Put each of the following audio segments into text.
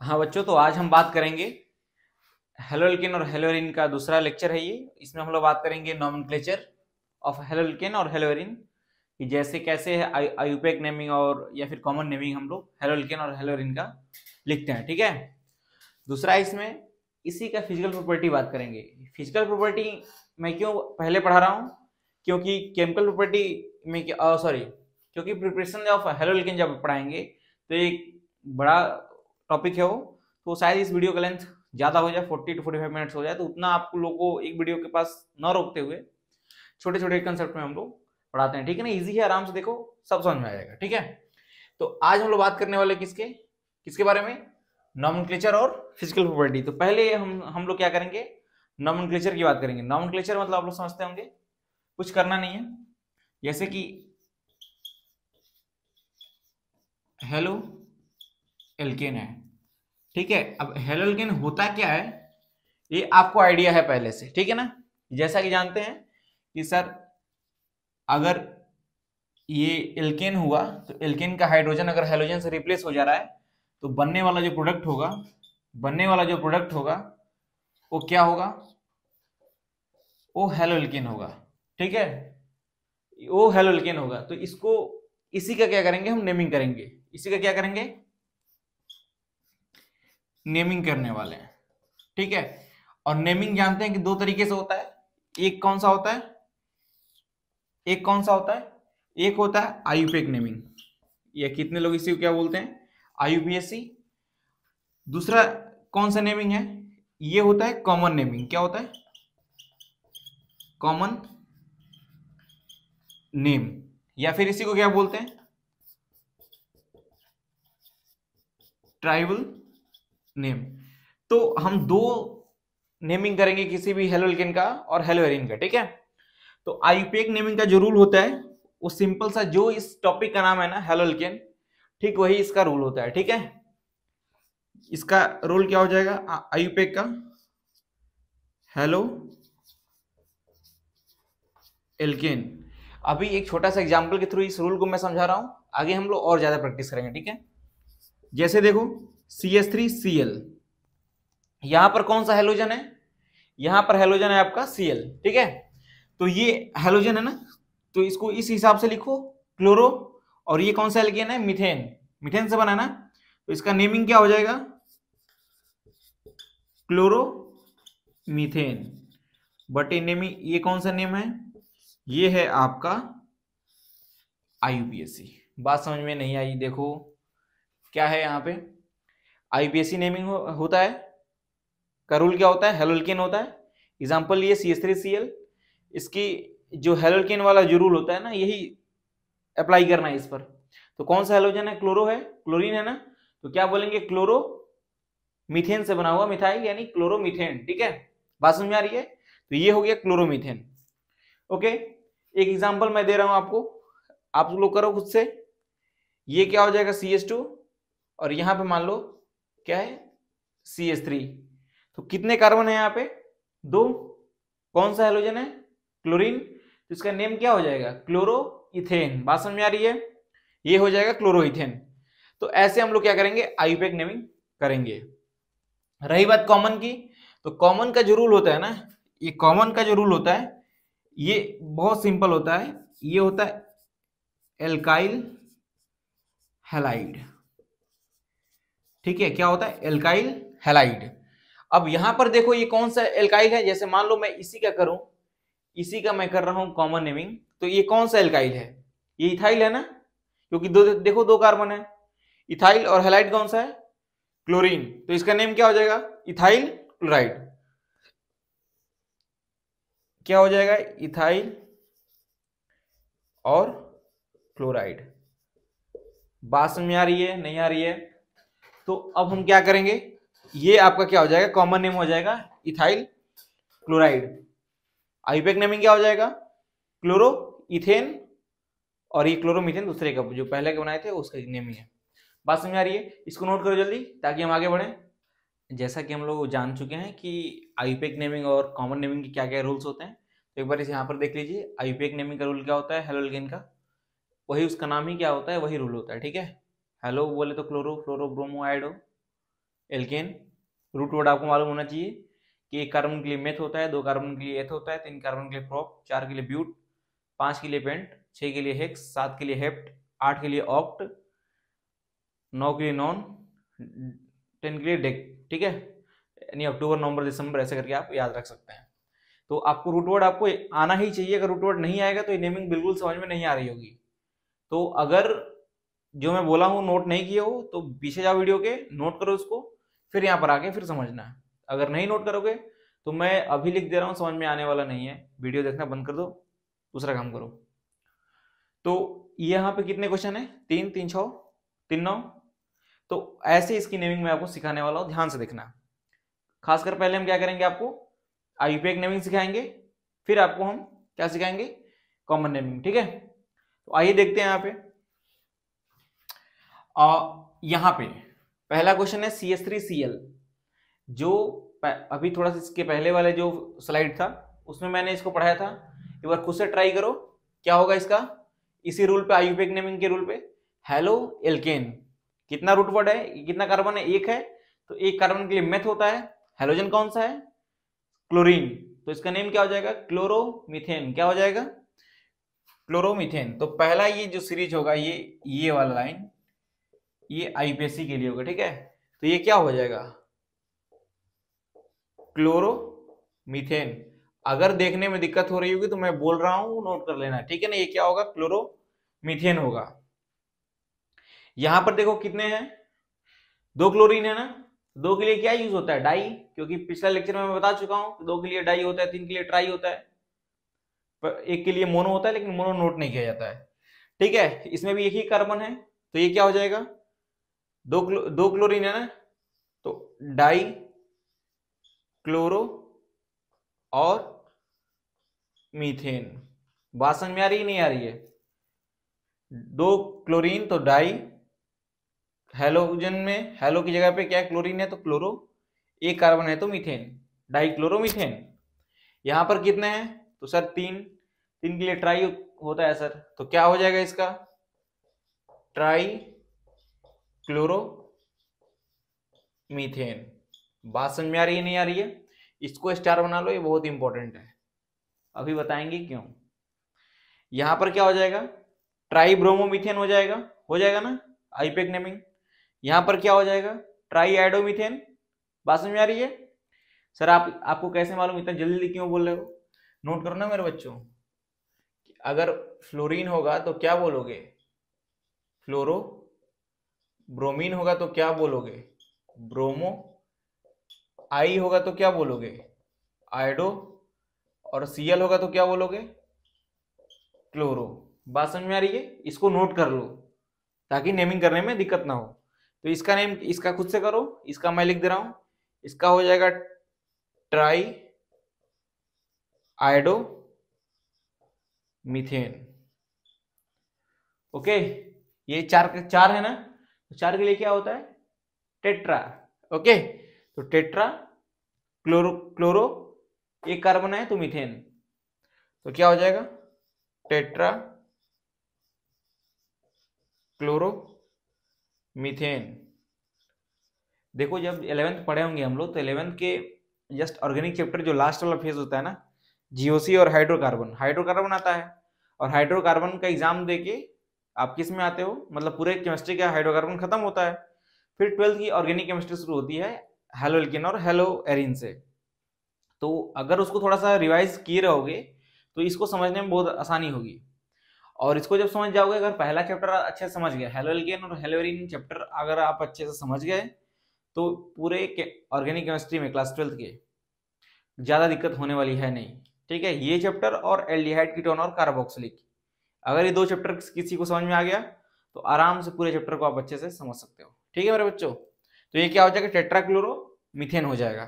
हाँ बच्चों, तो आज हम बात करेंगे हेलोल्केन और हेलोरिन का दूसरा लेक्चर है ये। इसमें हम लोग बात करेंगे नॉमेनक्लेचर ऑफ हेलोल्केन और हेलोरिन कि जैसे कैसे है आयुपेक नेमिंग और या फिर कॉमन नेमिंग हम लोग हेलोल्केन और हेलोरिन का लिखते हैं। ठीक है। दूसरा इसमें इसी का फिजिकल प्रॉपर्टी बात करेंगे। फिजिकल प्रॉपर्टी मैं क्यों पहले पढ़ा रहा हूँ, क्योंकि केमिकल प्रॉपर्टी में सॉरी क्योंकि प्रिपरेशन ऑफ हेलोल्केन जब पढ़ाएंगे तो एक बड़ा टॉपिक है वो, तो शायद इस वीडियो का लेंथ ज्यादा हो जाए, 40 to 45 मिनट्स हो जाए, तो उतना आप लोगों को एक वीडियो के पास न रोकते हुए छोटे छोटे कंसेप्ट में हम लोग पढ़ाते हैं। ठीक है ना, इजी है, आराम से देखो, सब समझ में आ जाएगा। ठीक है। तो आज हम लोग बात करने वाले किसके किसके बारे में, नॉमेनक्लेचर और फिजिकल प्रॉपर्टी। तो पहले हम लोग क्या करेंगे, नॉमेनक्लेचर की बात करेंगे। नॉमेनक्लेचर मतलब आप लोग समझते होंगे, कुछ करना नहीं है, जैसे कि हेलो एल्केन है। ठीक है। अब हेलो एल्केन होता क्या है ये आपको आइडिया है पहले से। ठीक है ना, जैसा कि जानते हैं कि सर अगर ये एल्केन हुआ तो एल्केन का हाइड्रोजन अगर हेलोजन से रिप्लेस हो जा रहा है तो बनने वाला जो प्रोडक्ट होगा वो क्या होगा, वो हेलो एल्केन होगा। ठीक है, वो हेलो एल्केन होगा। तो इसको इसी का क्या करेंगे, हम नेमिंग करेंगे। इसी का क्या करेंगे, नेमिंग करने वाले हैं। ठीक है। और नेमिंग जानते हैं कि दो तरीके से होता है। एक कौन सा होता है, एक होता है आयुपेक नेमिंग, या कितने लोग इसी को क्या बोलते हैं, आयुपीएससी। दूसरा कौन सा नेमिंग है, ये होता है कॉमन नेमिंग। क्या होता है, कॉमन नेम, या फिर इसी को क्या बोलते हैं, ट्राइबल नेम। तो हम दो नेमिंग करेंगे किसी भी हेलोल्केन का और हेलोएरिन का। ठीक है। तो आयुपेक नेमिंग का जो रूल होता है वो सिंपल सा, जो इस टॉपिक का नाम है ना हेलोल्केन, ठीक वही इसका रूल होता है। ठीक है। इसका रूल क्या हो जाएगा आयुपेक का, हेलो एल्केन। अभी एक छोटा सा एग्जांपल के थ्रू इस रूल को मैं समझा रहा हूं, आगे हम लोग और ज्यादा प्रैक्टिस करेंगे। ठीक है। जैसे देखो CH3Cl, यहां पर कौन सा हेलोजन है, यहां पर हेलोजन है आपका Cl। ठीक है। तो ये हेलोजन है ना, तो इसको इस हिसाब से लिखो क्लोरो। और ये कौन सा एल्केन है, मीथेन, मीथेन से बना ना, तो इसका नेमिंग क्या हो जाएगा, क्लोरो मीथेन। बट नेमिंग ये कौन सा नेम है, ये है आपका आईयूपीएसी। बात समझ में नहीं आई, देखो क्या है यहाँ पे, आईयूपीएसी नेमिंग होता है का रूल क्या होता है, हेलोल्केन होता है। एग्जांपल ये CH3Cl, इसकी जो हेलोल्केन वाला जो रूल होता है ना, यही अप्लाई करना है इस पर। तो कौन सा हेलोजन है, क्लोरो है, क्लोरीन है ना, तो क्या बोलेंगे, क्लोरो मीथेन से बना हुआ, मिथाइल यानी क्लोरोमीथेन। ठीक है, बात समझ में आ रही है। तो ये हो गया क्लोरोमीथेन। ओके, एक एग्जांपल मैं दे रहा हूं आपको, आप लोग करो खुद से। ये क्या हो जाएगा CH2, और यहां पे मान लो क्या है CH3। तो कितने कार्बन है यहाँ पे, दो। कौन सा हेलोजन है, क्लोरीन, तो इसका नेम क्या हो जाएगा, क्लोरो इथेन। बात समझ में आ रही है, ये हो जाएगा क्लोरो इथेन। तो ऐसे हम लोग क्या करेंगे, आयुपेक नेमिंग करेंगे। रही बात कॉमन की, तो कॉमन का जो रूल होता है ना, ये कॉमन का जो रूल होता है ये बहुत सिंपल होता है। ये होता है एल्काइल हैलाइड। ठीक है, क्या होता है, एल्काइल हैलाइड। अब यहां पर देखो ये कौन सा एल्काइल है, जैसे मान लो मैं इसी का करूं, इसी का मैं कर रहा हूं कॉमन नेमिंग, तो ये कौन सा एल्काइल है, ये इथाइल है ना, क्योंकि देखो दो कार्बन है, इथाइल। और हैलाइड कौन सा है, क्लोरीन, तो इसका नेम क्या हो जाएगा, इथाइल क्लोराइड। क्या हो जाएगा, इथाइल और क्लोराइड। बात समझ में आ रही है, नहीं आ रही है। तो अब हम क्या करेंगे, ये आपका क्या हो जाएगा, कॉमन नेम हो जाएगा इथाइल क्लोराइड। आईपेक नेमिंग क्या हो जाएगा, क्लोरो इथेन, और ये क्लोरोमीथेन दूसरे का जो पहले के बनाए थे उसका नेमिंग है। बात समझ में आ रही है, इसको नोट करो जल्दी ताकि हम आगे बढ़े। जैसा कि हम लोग जान चुके हैं कि आईपेक नेमिंग और कॉमन नेमिंग के क्या क्या रूल्स होते हैं, तो एक बार इसे यहाँ पर देख लीजिए। आईपेक नेमिंग का रूल क्या होता है, हेलोल्केन का, वही उसका नाम ही क्या होता है, वही रूल होता है। ठीक है, हेलो बोले तो chloro fluoro bromo iodo, alkane. Root word आपको मालूम होना चाहिए कि 1 कार्बन के लिए मेथ होता है, 2 कार्बन के लिए एथ होता है, 3 कार्बन के लिए प्रोप, 4 के लिए ब्यूट, 5 के लिए पेंट, 6 के लिए हेक्स, 7 के लिए हेप्ट, 8 के लिए ऑक्ट, 9 के लिए नॉन, 10 के लिए डेक। ठीक है, यानी अक्टूबर नवंबर दिसंबर ऐसे करके आप याद रख सकते हैं। तो आपको रूट वर्ड आपको आना ही चाहिए। अगर रूट वर्ड नहीं आएगा तो ये नेमिंग बिल्कुल समझ में नहीं आ रही होगी। तो अगर जो मैं बोला हूँ नोट नहीं किए हो तो पीछे जाओ वीडियो के, नोट करो उसको, फिर यहाँ पर आके फिर समझना है। अगर नहीं नोट करोगे तो मैं अभी लिख दे रहा हूँ, समझ में आने वाला नहीं है। वीडियो देखना बंद कर दो, दूसरा काम करो। तो यहाँ पे कितने क्वेश्चन है? 3 3 6 3 9। तो ऐसे इसकी नेमिंग मैं आपको सिखाने वाला हूँ, ध्यान से देखना। खासकर पहले हम क्या करेंगे, आपको आईयूपीएक नेमिंग सिखाएंगे, फिर आपको हम क्या सिखाएंगे, कॉमन नेमिंग। ठीक है, तो आइए देखते हैं यहाँ पे। यहाँ पे पहला क्वेश्चन है CH3Cl। जो अभी थोड़ा सा इसके पहले वाले जो स्लाइड था उसमें मैंने इसको पढ़ाया था, एक बार खुद से ट्राई करो क्या होगा इसका। इसी रूल पे, आईयूपीएक नेमिंग के रूल पे, हेलो एल्केन, कितना रूट वर्ड है, कितना कार्बन है, 1 है। तो 1 कार्बन के लिए मेथ होता है। हेलोजन कौन सा है? क्लोरीन। तो इसका नेम क्या हो जाएगा? क्लोरोमीथेन। क्या हो जाएगा? क्लोरोमीथेन। तो पहला ये जो सीरीज होगा, ये वाला लाइन, ये आईपीएससी के लिए होगा। ठीक है, तो ये क्या हो जाएगा? क्लोरोमीथेन। अगर देखने में दिक्कत हो रही होगी तो मैं बोल रहा हूं, नोट कर लेना। ठीक है ना, ये क्या होगा? क्लोरोमीथेन होगा। यहां पर देखो कितने हैं, 2 क्लोरीन है ना। 2 के लिए क्या यूज होता है? डाई, क्योंकि पिछला लेक्चर में मैं बता चुका हूं 2 के लिए डाई होता है, 3 के लिए ट्राई होता है, पर 1 के लिए मोनो होता है, लेकिन मोनो नोट नहीं किया जाता है। ठीक है, इसमें भी एक ही कार्बन है, तो ये क्या हो जाएगा? 2 क्लोरीन है ना, तो डाई क्लोरो और मीथेन। बात समझ में आ रही है नहीं आ रही है? 2 क्लोरीन तो डाई, हेलोजन में हेलो की जगह पे क्या है? क्लोरीन है तो क्लोरो, 1 कार्बन है तो मीथेन, डाई क्लोरोमीथेन। यहां पर कितने हैं? तो सर 3, 3 के लिए ट्राई होता है सर, तो क्या हो जाएगा इसका? Try chloro methane. बात समझ में आ रही है नहीं आ रही है? इसको स्टार बना लो, ये बहुत इंपॉर्टेंट है, अभी बताएंगे क्यों। यहां पर क्या हो जाएगा? ट्राई ब्रोमोमीथेन हो जाएगा ना, आईपेक नेमिंग। यहां पर क्या हो जाएगा? ट्राई आइडोमीथेन। बात समझ में आ रही है? सर आपको कैसे मालूम, इतना जल्दी क्यों बोल रहे हो? नोट करो ना मेरे बच्चों। अगर फ्लोरीन होगा तो क्या बोलोगे? फ्लोरो। ब्रोमीन होगा तो क्या बोलोगे? ब्रोमो। आई होगा तो क्या बोलोगे? आइडो। और Cl होगा तो क्या बोलोगे? क्लोरो। बात समझ में आ रही है? इसको नोट कर लो ताकि नेमिंग करने में दिक्कत ना हो। तो इसका नेम, इसका खुद से करो, इसका मैं लिख दे रहा हूं। इसका हो जाएगा ट्राई आइडो मीथेन। ओके, ये 4 है ना, तो 4 के लिए क्या होता है? टेट्रा। ओके, तो टेट्रा क्लोरो, क्लोरो 1 कार्बन है तो मीथेन, तो क्या हो जाएगा? Tetra chloro methane. देखो जब 11th पढ़े होंगे हम लोग, तो 11th के जस्ट ऑर्गेनिक चैप्टर जो लास्ट वाला फेज होता है ना, जीओसी और हाइड्रोकार्बन, हाइड्रोकार्बन आता है। और हाइड्रोकार्बन का एग्जाम देके आप किस में आते हो, मतलब पूरे केमिस्ट्री का हाइड्रोकार्बन खत्म होता है, फिर 12th की ऑर्गेनिक केमिस्ट्री शुरू होती है हेलो एल्केन और हेलो एरिन से। तो अगर उसको थोड़ा सा रिवाइज किए रहोगे तो इसको समझने में बहुत आसानी होगी। और इसको जब समझ जाओगे, अगर पहला चैप्टर अच्छे से समझ गए, हेलो एल्केन और हेलो एरिन चैप्टर अगर आप अच्छे से समझ गए, तो पूरे ऑर्गेनिक केमिस्ट्री में क्लास 12th के ज्यादा दिक्कत होने वाली है नहीं। ठीक है, ये चैप्टर और एल्डिहाइड कीटोन और कार्बोक्सिलिक, अगर ये 2 चैप्टर किसी को समझ में आ गया तो आराम से पूरे चैप्टर को आप अच्छे से समझ सकते हो। ठीक है मेरे बच्चों, तो ये क्या हो जाएगा? टेट्राक्लोरो मीथेन हो जाएगा।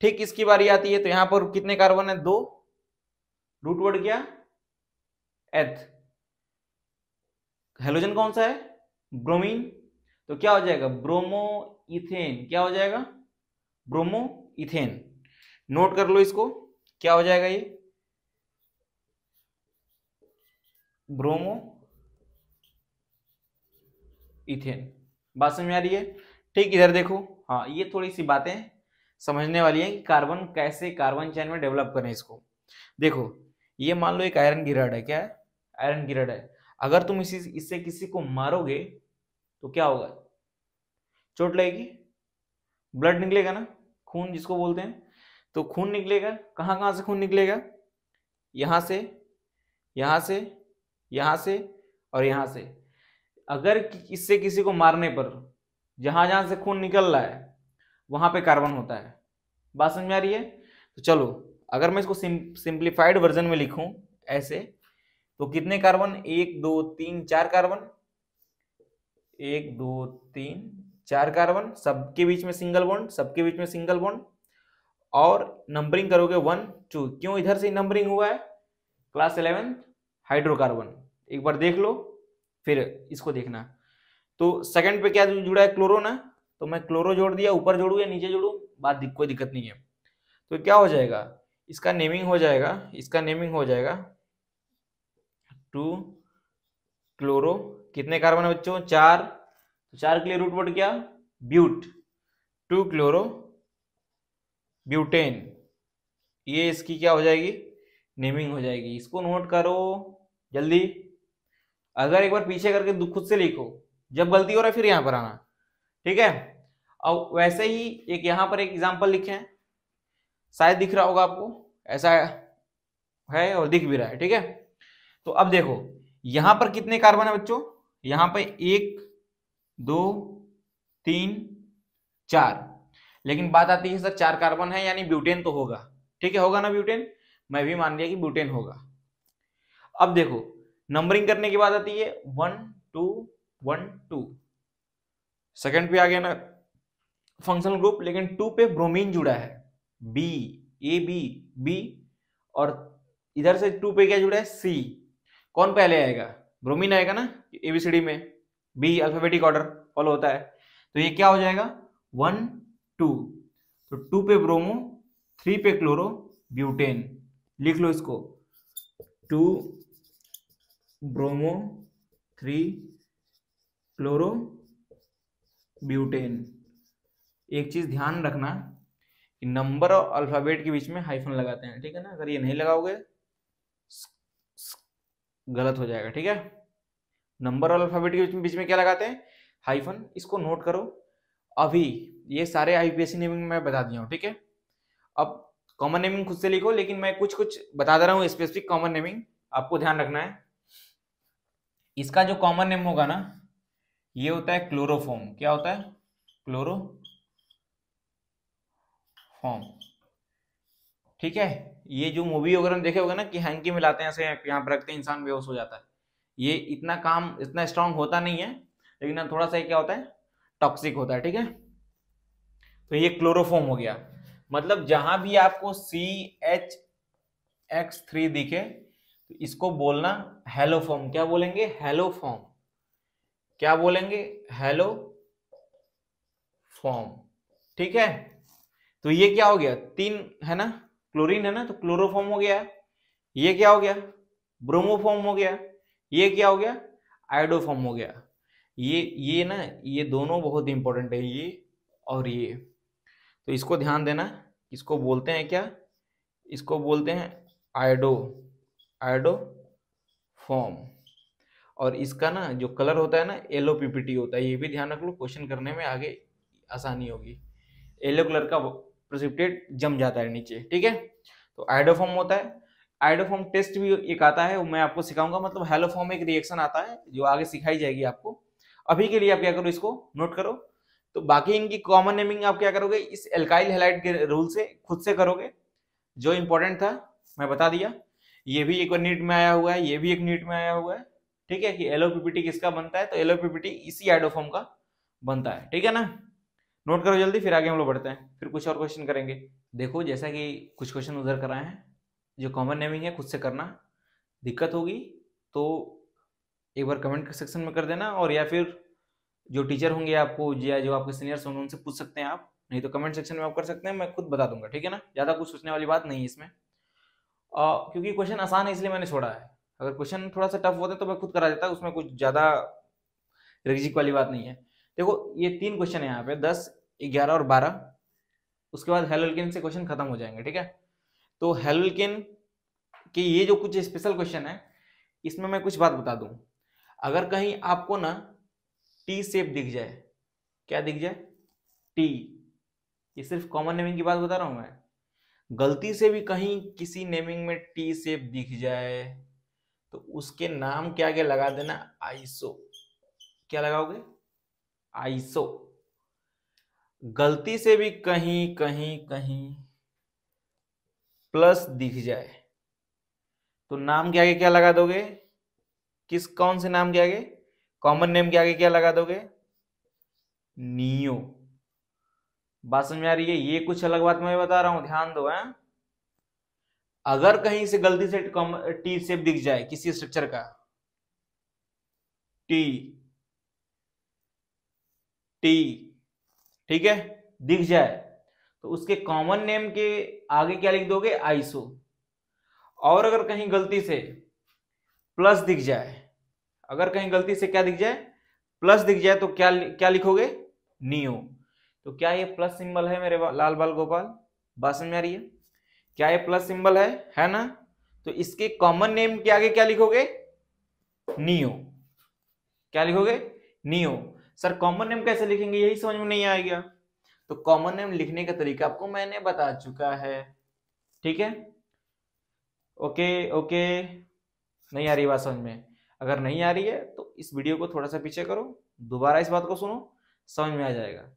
ठीक, इसकी बारी आती है, तो यहां पर कितने कार्बन है? 2। रूट वर्ड क्या? एथ। हेलोजन कौन सा है? ब्रोमीन। तो क्या हो जाएगा? Bromo ethane. क्या हो जाएगा? Bromo ethane. नोट कर लो इसको, क्या हो जाएगा ये? Bromo ethane. बात समझ में आ रही है? ठीक, इधर देखो, हाँ ये थोड़ी सी बातें समझने वाली है कि कार्बन कैसे कार्बन चेन में डेवलप करें इसको। देखो ये मान लो एक आयरन की रड है, क्या है, आयरन की रड है। अगर तुम इससे किसी को मारोगे तो क्या होगा, चोट लगेगी, ब्लड निकलेगा ना, खून जिसको बोलते हैं। तो खून निकलेगा, कहाँ कहाँ से खून निकलेगा, यहाँ से, यहाँ से, यहाँ से और यहाँ से। अगर इससे किसी को मारने पर जहां जहां से खून निकल रहा है वहां पे कार्बन होता है। बात समझ में आ रही है? तो चलो अगर मैं इसको सिंप्लीफाइड वर्जन में लिखूं ऐसे, तो कितने कार्बन, 1 2 3 4 कार्बन, 1 2 3 4 कार्बन, सबके बीच में सिंगल बॉन्ड, सबके बीच में सिंगल बॉन्ड, और नंबरिंग करोगे 1 2। क्यों इधर से नंबरिंग हुआ है, क्लास 11 हाइड्रोकार्बन, एक बार देख लो फिर इसको देखना। तो सेकंड पे क्या जुड़ा है, क्लोरो ना, तो मैं क्लोरो जोड़ दिया, ऊपर जोड़ू या नीचे जोड़ू, कोई दिक्कत नहीं है। तो क्या हो जाएगा, इसका नेमिंग हो जाएगा, इसका नेमिंग हो जाएगा 2 क्लोरो, कितने कार्बन है बच्चों, 4, तो 4 के लिए रूट वर्ड क्या, ब्यूट, 2 क्लोरो ब्यूटेन, ये इसकी क्या हो जाएगी, नेमिंग हो जाएगी। इसको नोट करो जल्दी, अगर एक बार पीछे करके खुद से लिखो, जब गलती हो रहा है फिर यहां पर आना, ठीक है। और वैसे ही एक यहां पर एक एग्जांपल लिखे हैं, शायद दिख रहा होगा आपको, ऐसा है और दिख भी रहा है, ठीक है। तो अब देखो यहां पर कितने कार्बन है बच्चों, यहां पर 1 2 3 4, लेकिन बात आती है सर 4 कार्बन है यानी ब्यूटेन तो होगा, ठीक है, होगा ना ब्यूटेन, मैं भी मान लिया कि ब्यूटेन होगा। अब देखो नंबरिंग करने की बात आती है 1 2 1 2, सेकंड पे आ गया ना फंक्शनल ग्रुप, लेकिन 2 पे ब्रोमीन जुड़ा है, बी, ए बी बी, और इधर से 2 पे क्या जुड़ा है, सी। कौन पहले आएगा, ब्रोमीन आएगा ना एबीसीडी में, बी अल्फाबेटिक ऑर्डर फॉलो होता है। तो ये क्या हो जाएगा 1 2, तो 2 पे ब्रोमो, 3 पे क्लोरो ब्यूटेन, लिख लो इसको, 2 ब्रोमो 3 क्लोरो ब्यूटेन। एक चीज ध्यान रखना कि नंबर और अल्फाबेट के बीच में हाइफन लगाते हैं, ठीक है ना, अगर ये नहीं लगाओगे गलत हो जाएगा, ठीक है। नंबर और अल्फाबेट के बीच में क्या लगाते हैं, हाइफन, इसको नोट करो। अभी ये सारे आईपीएससी नेमिंग मैं बता दिया हूं, ठीक है। अब कॉमन नेमिंग खुद से लिखो, लेकिन मैं कुछ कुछ बता दे रहा हूँ स्पेसिफिक कॉमन नेमिंग, आपको ध्यान रखना है। इसका जो कॉमन नेम होगा ना, ये होता है क्लोरोफॉर्म, क्या होता है, क्लोरोफॉर्म, ठीक है। ये जो मूवी वगैरह में देखे होगा ना कि हैंकी मिलाते हैं ऐसे यहाँ पर रखते हैं, इंसान बेहोश हो जाता है, ये इतना काम इतना स्ट्रांग होता नहीं है, लेकिन थोड़ा सा क्या होता है, टॉक्सिक होता है, ठीक है। तो ये क्लोरोफॉर्म हो गया, मतलब जहां भी आपको CH(X3) दिखे तो इसको बोलना हेलोफॉर्म, क्या बोलेंगे, हेलोफॉर्म, क्या बोलेंगे, हेलोफॉर्म, ठीक है। तो ये क्या हो गया, 3 है ना, क्लोरीन है ना, तो क्लोरोफॉर्म हो गया। ये क्या हो गया, ब्रोमोफॉर्म हो गया। ये क्या हो गया, आयोडोफॉर्म हो गया। ये ना, ये दोनों बहुत इंपॉर्टेंट है, ये और ये, तो इसको ध्यान देना। इसको बोलते हैं क्या, इसको बोलते हैं आयोडोफॉर्म, और इसका ना जो कलर होता है ना LOPPT होता है, ये भी ध्यान रख लो, क्वेश्चन करने में आगे आसानी होगी। येलो कलर का प्रेसिपिटेट जम जाता है नीचे, ठीक है। तो आयोडोफॉर्म होता है, आयोडोफॉर्म टेस्ट भी एक आता है, वो मैं आपको सिखाऊंगा, मतलब हेलोफॉर्म एक रिएक्शन आता है जो आगे सिखाई जाएगी आपको। अभी के लिए आप क्या करो, इसको नोट करो। तो बाकी इनकी कॉमन नेमिंग आप क्या करोगे, इस एल्काइल हैलाइड के रूल से खुद से करोगे, जो इंपॉर्टेंट था मैं बता दिया। ये भी एक नीट में आया हुआ है, ये भी एक नीट में आया हुआ है, ठीक है, कि LOPPT किसका बनता है, तो LOPPT इसी आयोडोफॉर्म का बनता है, ठीक है ना। नोट करो जल्दी, फिर आगे हम लोग बढ़ते हैं, फिर कुछ और क्वेश्चन करेंगे। देखो जैसा कि कुछ क्वेश्चन उधर कराए हैं, जो कॉमन नेमिंग है खुद से करना, दिक्कत होगी तो एक बार कमेंट सेक्शन में कर देना, और या फिर जो टीचर होंगे आपको या जो आपके सीनियर्स होंगे उनसे पूछ सकते हैं आप, नहीं तो कमेंट सेक्शन में आप कर सकते हैं, मैं खुद बता दूंगा, ठीक है ना। ज़्यादा कुछ सोचने वाली बात नहीं है इसमें, क्योंकि क्वेश्चन आसान है इसलिए मैंने छोड़ा है। अगर क्वेश्चन थोड़ा सा टफ होता तो मैं खुद करा देता, उसमें कुछ ज़्यादा रिजिक वाली बात नहीं है। देखो ये 3 क्वेश्चन है यहाँ पे, 10, 11 और 12। उसके बाद हेलोल्केन से क्वेश्चन खत्म हो जाएंगे, ठीक है। तो हेलोल्केन के ये जो कुछ स्पेशल क्वेश्चन है, इसमें मैं कुछ बात बता दूं। अगर कहीं आपको ना टी शेप दिख जाए, क्या दिख जाए, टी, ये सिर्फ कॉमन नेमिंग की बात बता रहा हूं मैं, गलती से भी कहीं किसी नेमिंग में टी शेप दिख जाए तो उसके नाम के आगे लगा देना आइसो। क्या लगाओगे, आइसो। गलती से भी कहीं कहीं कहीं प्लस दिख जाए तो नाम के आगे क्या लगा दोगे, कौन से नाम के आगे, कॉमन नेम के आगे क्या लगा दोगे, नियो। बात समझ में आ रही है? ये कुछ अलग बात मैं बता रहा हूं, ध्यान दो है। अगर कहीं से गलती से टी शेप दिख जाए किसी स्ट्रक्चर का, टी टी, ठीक है, दिख जाए तो उसके कॉमन नेम के आगे क्या लिख दोगे, आइसो। और अगर कहीं गलती से प्लस दिख जाए, अगर कहीं गलती से क्या दिख जाए, प्लस दिख जाए, तो क्या क्या लिखोगे, नियो। तो क्या ये प्लस सिंबल है मेरे लाल बाल गोपाल? बात समझ में आ रही है? क्या ये प्लस सिंबल है ना? तो इसके कॉमन नेम के आगे क्या लिखोगे, नियो। क्या लिखोगे, नियो। सर कॉमन नेम कैसे लिखेंगे, यही समझ में नहीं आएगा। तो कॉमन नेम लिखने का तरीका आपको मैंने बता चुका है, ठीक है। ओके ओके, नहीं आ रही बात समझ में? अगर नहीं आ रही है तो इस वीडियो को थोड़ा सा पीछे करो, दोबारा इस बात को सुनो, समझ में आ जाएगा।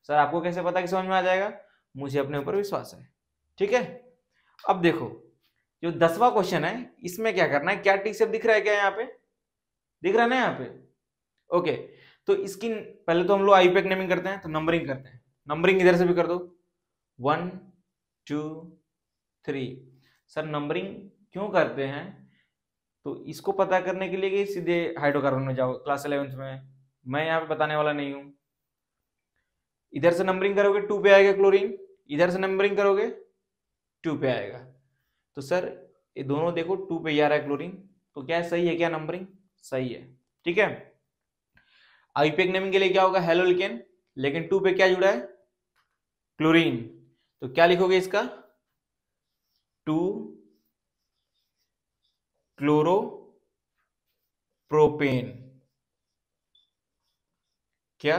सर आपको कैसे पता कि समझ में आ जाएगा? मुझे अपने ऊपर विश्वास है, ठीक है। अब देखो जो 10वां क्वेश्चन है, इसमें क्या करना है, क्या टी शेप दिख रहा है क्या, यहाँ पे दिख रहा है ना, यहाँ पे। ओके, तो इसकी पहले तो हम लोग आईपैक नेमिंग करते हैं, तो नंबरिंग करते हैं। नंबरिंग इधर से भी कर दो, 1 2 3। सर नंबरिंग क्यों करते हैं, तो इसको पता करने के लिए कि सीधे हाइड्रोकार्बन में जाओ क्लास 11th में, मैं यहाँ पे बताने वाला नहीं हूं। इधर से नंबरिंग करोगे 2 पे आएगा क्लोरीन, इधर से नंबरिंग करोगे 2 पे आएगा। तो सर ये दोनों देखो 2 पे आ रहा है क्लोरीन, तो क्या है, सही है क्या नंबरिंग? सही है, ठीक है। आईपैक नेमिंग के लिए क्या होगा, हेलोल्केन, लेकिन 2 पे क्या जुड़ा है, क्लोरीन। तो क्या लिखोगे इसका, 2 क्लोरो प्रोपेन। क्या,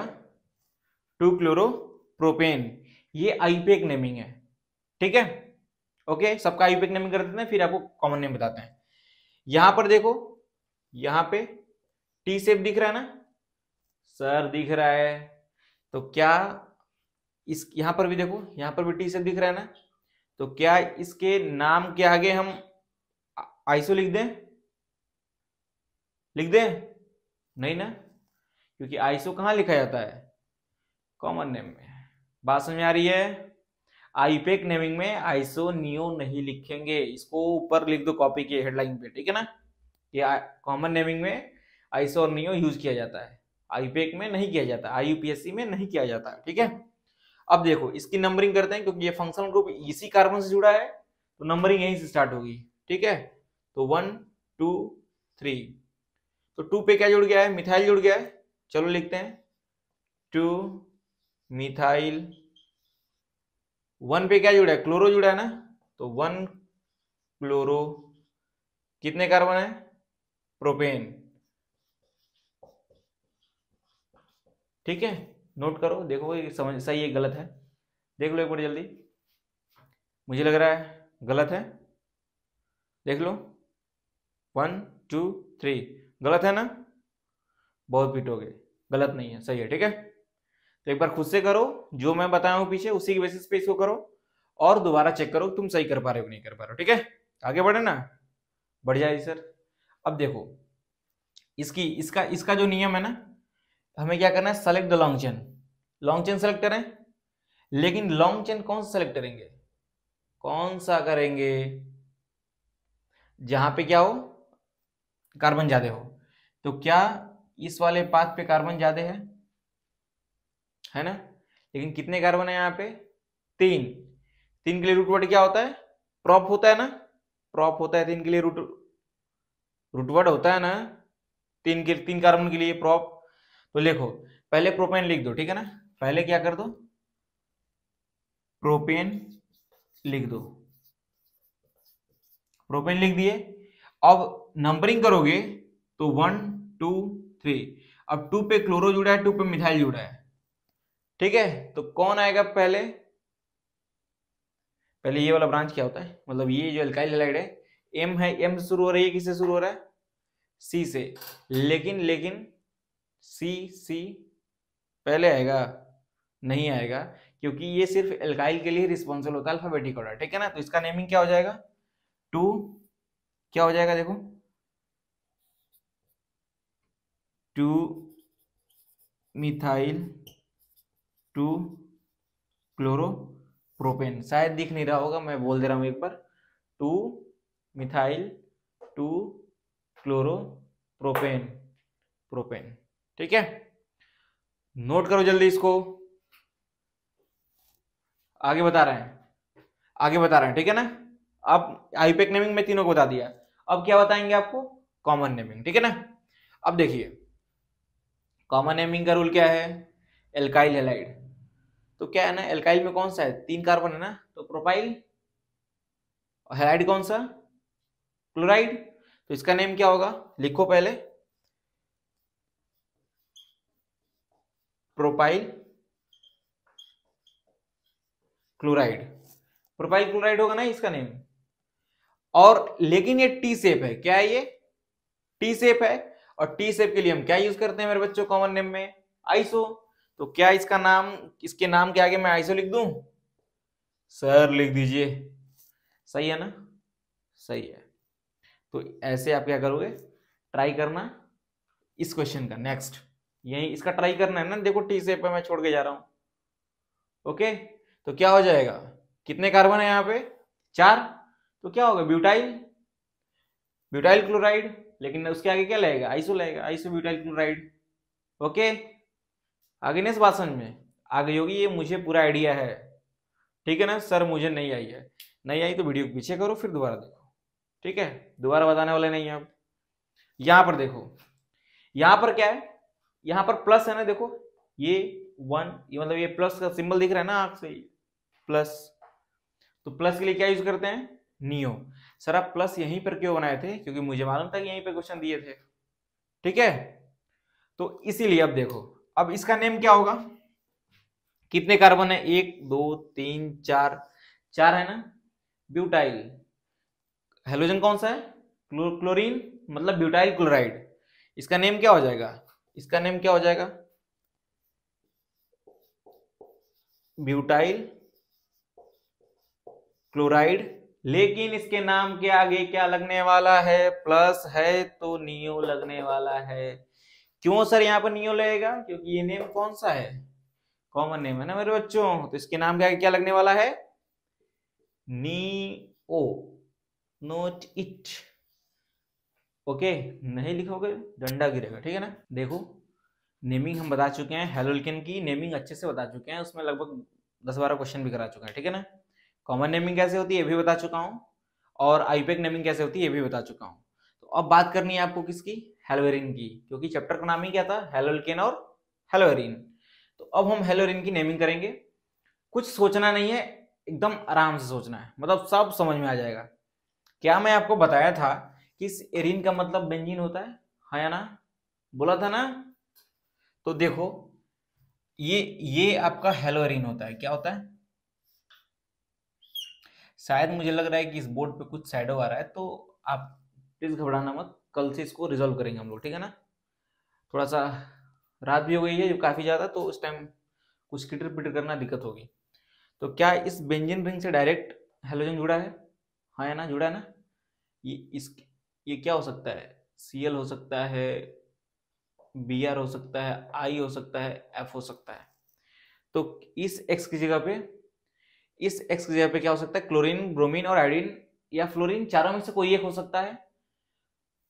2 क्लोरो प्रोपेन। ये आईपैक नेमिंग है, ठीक है। ओके, सबका आईपैक नेमिंग कर देते हैं, फिर आपको कॉमन नेम बताते हैं। यहां पर देखो, यहां पे टी शेप दिख रहा है ना, सर दिख रहा है। तो क्या इस यहां पर भी देखो, यहां पर भी टी शेप दिख रहा है ना, तो क्या इसके नाम के आगे हम आइसो लिख दें, लिख दें? नहीं ना, क्योंकि आइसो कहां लिखा जाता है, कॉमन नेम में। बात समझ में आ रही है? आईपैक नेमिंग में आइसो नियो नहीं लिखेंगे, इसको ऊपर लिख दो कॉपी के हेडलाइन पे, ठीक है ना। ये कॉमन नेमिंग में आइसो और नियो यूज किया जाता है, आईपैक में नहीं किया जाता, आईयूपीएससी में नहीं किया जाता, ठीक है। अब देखो इसकी नंबरिंग करते हैं, क्योंकि ये फंक्शनल ग्रुप इसी कार्बन से जुड़ा है, तो नंबरिंग यहीं से स्टार्ट होगी, ठीक है। तो 1 2 3, तो 2 पे क्या जुड़ गया है, मिथाइल जुड़ गया है। चलो लिखते हैं 2 मिथाइल। 1 पे क्या जुड़ा है, क्लोरो जुड़ा है ना, तो 1 क्लोरो, कितने कार्बन है, प्रोपेन, ठीक है। नोट करो, देखो ये समझ सही है गलत है, देख लो एक बार जल्दी। मुझे लग रहा है गलत है, देख लो 1 2 3, गलत है ना, बहुत पीटोगे, गलत नहीं है, सही है, ठीक है। तो एक बार खुद से करो, जो मैं बताया हूं पीछे उसी के बेसिस पे इसको करो, और दोबारा चेक करो तुम सही कर पा रहे हो नहीं कर पा रहे हो, ठीक है। आगे बढ़े ना, बढ़ जाए सर। अब देखो इसकी इसका इसका जो नियम है ना, हमें क्या करना है, select the long chain. Long chain select करें, लेकिन लॉन्ग चेन कौन सा सेलेक्ट करेंगे, कौन सा करेंगे, जहां पे क्या हो, कार्बन ज्यादा हो। तो क्या इस वाले पाथ पे कार्बन ज्यादा है ना, लेकिन कितने कार्बन है यहाँ पे, 3। 3 के लिए रूट वर्ड क्या होता है, प्रॉप होता है ना, प्रॉप होता है 3 के लिए रूट वर्ड होता है ना, 3 कार्बन के लिए प्रॉप। तो देखो पहले प्रोपेन लिख दो, ठीक है ना, पहले क्या कर दो, प्रोपेन लिख दो, प्रोपेन लिख दिए। अब नंबरिंग करोगे तो 1 2 3, अब 2 पे क्लोरो जुड़ा है, 2 पे मिथाइल जुड़ा है, ठीक है। तो कौन आएगा पहले, पहले ये वाला ब्रांच क्या होता है, मतलब ये जो एल्काइल हैलाइड है, एम है, एम से शुरू हो रही है, किससे शुरू हो रहा है, सी से, लेकिन सी पहले आएगा, नहीं आएगा, क्योंकि ये सिर्फ एल्काइल के लिए रिस्पॉन्सिबल होता है अल्फाबेटिक ऑर्डर, ठीक है ना। तो इसका नेमिंग क्या हो जाएगा, 2 क्या हो जाएगा, देखो 2 मिथाइल 2 क्लोरो प्रोपेन, शायद दिख नहीं रहा होगा, मैं बोल दे रहा हूं एक बार, 2 मिथाइल 2 क्लोरो प्रोपेन, प्रोपेन, ठीक है। नोट करो जल्दी इसको, आगे बता रहे हैं, ठीक है ना। अब आईपेक नेमिंग में तीनों को बता दिया, अब क्या बताएंगे आपको, कॉमन नेमिंग, ठीक है ना। अब देखिए कॉमन नेमिंग का रूल क्या है, एल्काइल हैलाइड, तो क्या है ना, एल्काइल में कौन सा है, 3 कार्बन है ना, तो प्रोपाइल, और हैलाइड कौन सा, क्लोराइड, तो इसका नेम क्या होगा, लिखो पहले, प्रोपाइल क्लोराइड, प्रोपाइल क्लोराइड होगा ना इसका नेम। और लेकिन ये टी शेप है, क्या है ये, टी शेप है, और टी शेप के लिए हम क्या यूज करते हैं मेरे बच्चों, कॉमन नेम में आइसो। तो क्या इसका नाम, इसके नाम के आगे मैं आइसो लिख दूं, सर लिख दीजिए, सही है ना, सही है। तो ऐसे आप क्या करोगे, ट्राई करना इस क्वेश्चन का, नेक्स्ट यही इसका ट्राई करना है ना, देखो टी शेप पे मैं छोड़ के जा रहा हूं, ओके। तो क्या हो जाएगा, कितने कार्बन है यहाँ पे, 4, तो क्या होगा, ब्यूटाइल, ब्यूटाइल क्लोराइड, लेकिन उसके आगे क्या लगेगा, आइसो लगेगा, आइसो ब्यूटाइल क्लोराइड, ओके। आगे नहीं, इस बात समझ में आ गई होगी, ये मुझे पूरा आइडिया है, ठीक है ना सर, मुझे नहीं आई है, नहीं आई तो वीडियो पीछे करो फिर दोबारा देखो, ठीक है, दोबारा बताने वाले नहीं है। अब यहां पर देखो, यहां पर क्या है, यहां पर प्लस है ना, देखो ये 1, ये मतलब ये प्लस का सिंबल दिख रहा है ना आंख से, प्लस, तो प्लस के लिए क्या यूज करते हैं, नियो। सर आप प्लस यहीं पर क्यों बनाए थे, क्योंकि मुझे मालूम था कि यहीं पे क्वेश्चन दिए थे, ठीक है। तो इसीलिए अब देखो, अब इसका नेम क्या होगा, कितने कार्बन है, 1 2 3 4, 4 है ना, ब्यूटाइल, हेलोजन कौन सा है, क्लोरीन, मतलब ब्यूटाइल क्लोराइड, इसका नेम क्या हो जाएगा, इसका नेम क्या हो जाएगा, ब्यूटाइल क्लोराइड, लेकिन इसके नाम के आगे क्या लगने वाला है, प्लस है तो नियो लगने वाला है। क्यों सर यहाँ पर नियो लगेगा, क्योंकि ये नेम कौन सा है, कॉमन नेम है ना मेरे बच्चों, तो इसके नाम के आगे क्या लगने वाला है, नी ओ, नोट इट, ओके। नहीं लिखोगे डंडा गिरेगा, ठीक है ना। देखो नेमिंग हम बता चुके हैं, हेलोल्केन की नेमिंग अच्छे से बता चुके हैं, उसमें लगभग 10-12 क्वेश्चन भी करा चुके हैं, ठीक है ना। कॉमन नेमिंग कैसे होती है ये भी बता चुका हूं, और आईपेक नेमिंग कैसे होती है ये भी बता चुका हूं। तो अब बात करनी है आपको किसकी, हेलोवेरिन की, क्योंकि चैप्टर का नाम ही क्या था, हेलोल्केन और हेलोवेरिन। तो अब हम हेलोवेरिन की नेमिंग करेंगे, कुछ सोचना नहीं है, एकदम आराम से सोचना है, मतलब सब समझ में आ जाएगा। क्या मैं आपको बताया था कि इस एरिन का मतलब बेंजीन होता है, हाँ या ना, बोला था ना। तो देखो ये आपका हेलोवेरिन होता है, क्या होता है, शायद मुझे लग रहा है कि इस बोर्ड पे कुछ शैडो आ रहा है, तो आप प्लीज घबराना मत, कल से इसको रिजॉल्व करेंगे हम लोग, ठीक है ना। थोड़ा सा रात भी हो गई है जो काफी ज्यादा, तो उस टाइम कुछ किटर पिटर करना दिक्कत होगी। तो क्या इस बेंजीन रिंग से डायरेक्ट हेलोजन जुड़ा है, हाँ या ना, जुड़ा है ना। ये इस ये क्या हो सकता है, Cl हो सकता है, Br हो सकता है, I हो सकता है, F हो सकता है। तो इस X की जगह पे, इस X की जगह पे क्या हो सकता है, क्लोरीन, ब्रोमीन और आयोडीन या फ्लोरीन, चारों में से कोई एक हो सकता है।